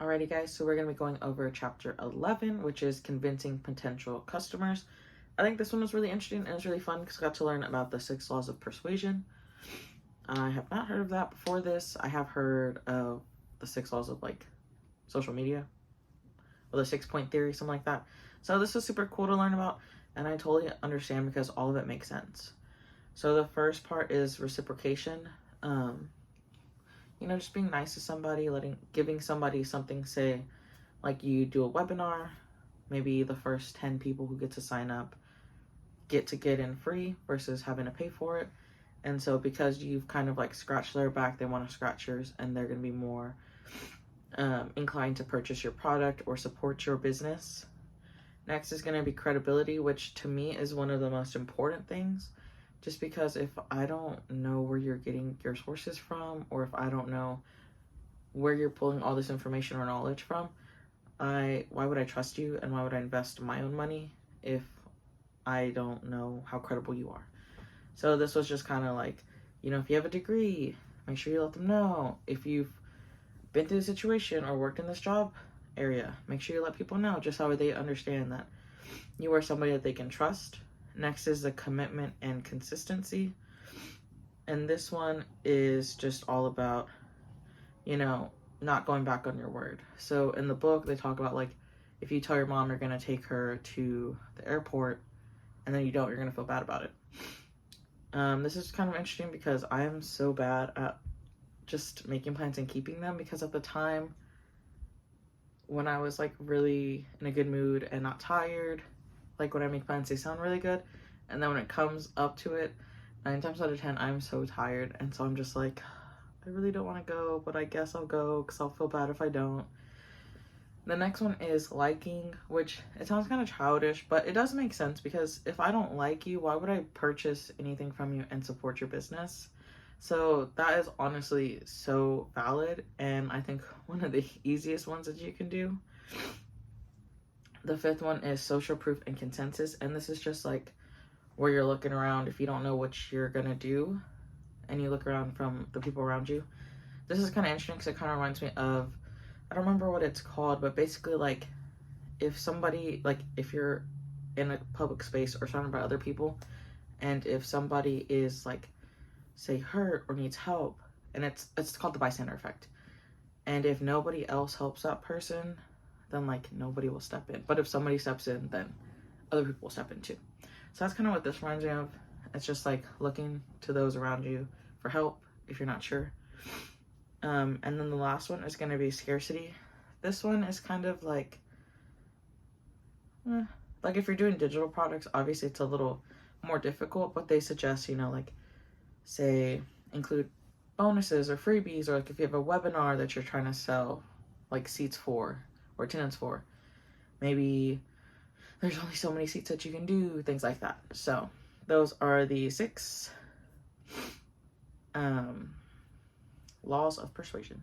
Alrighty guys, so we're going to be going over chapter 11, which is convincing potential customers. I think this one was really interesting and it was really fun because I got to learn about the 6 laws of persuasion. I have not heard of that before this. I have heard of the 6 laws of like social media or the 6-point theory, something like that. So this was super cool to learn about and I totally understand because all of it makes sense. So the first part is reciprocation. Just being nice to somebody, giving somebody something, say, like you do a webinar, maybe the first 10 people who get to sign up get in free versus having to pay for it. And so because you've kind of like scratched their back, they want to scratch yours and they're going to be more inclined to purchase your product or support your business. Next is going to be credibility, which to me is one of the most important things. Just because if I don't know where you're getting your sources from, or if I don't know where you're pulling all this information or knowledge from, why would I trust you and why would I invest my own money if I don't know how credible you are? So this was just kind of like, if you have a degree, make sure you let them know. If you've been through the situation or worked in this job area, make sure you let people know just how they understand that you are somebody that they can trust. Next is the commitment and consistency. And this one is just all about, not going back on your word. So in the book, they talk about like, if you tell your mom you're going to take her to the airport and then you don't, you're going to feel bad about it. This is kind of interesting because I am so bad at just making plans and keeping them, because at the time when I was like really in a good mood and not tired, like when I make plans, they sound really good. And then when it comes up to it, 9 times out of 10, I'm so tired. And so I'm just like, I really don't want to go, but I guess I'll go because I'll feel bad if I don't. The next one is liking, which it sounds kind of childish, but it does make sense because if I don't like you, why would I purchase anything from you and support your business? So that is honestly so valid. And I think one of the easiest ones that you can do. The 5th one is social proof and consensus. And this is just like where you're looking around if you don't know what you're going to do and you look around from the people around you. This is kind of interesting because it kind of reminds me of, I don't remember what it's called, but basically like if somebody, like if you're in a public space or surrounded by other people, and if somebody is like, say, hurt or needs help, and it's called the bystander effect. And if nobody else helps that person, then like nobody will step in. But if somebody steps in, then other people will step in too. So that's kind of what this reminds me of. It's just like looking to those around you for help if you're not sure. And then the last one is going to be scarcity. This one is kind of like if you're doing digital products, obviously it's a little more difficult, but they suggest, like say include bonuses or freebies, or like if you have a webinar that you're trying to sell like seats for or attendance for, maybe there's only so many seats that you can do, things like that. So those are the 6 laws of persuasion.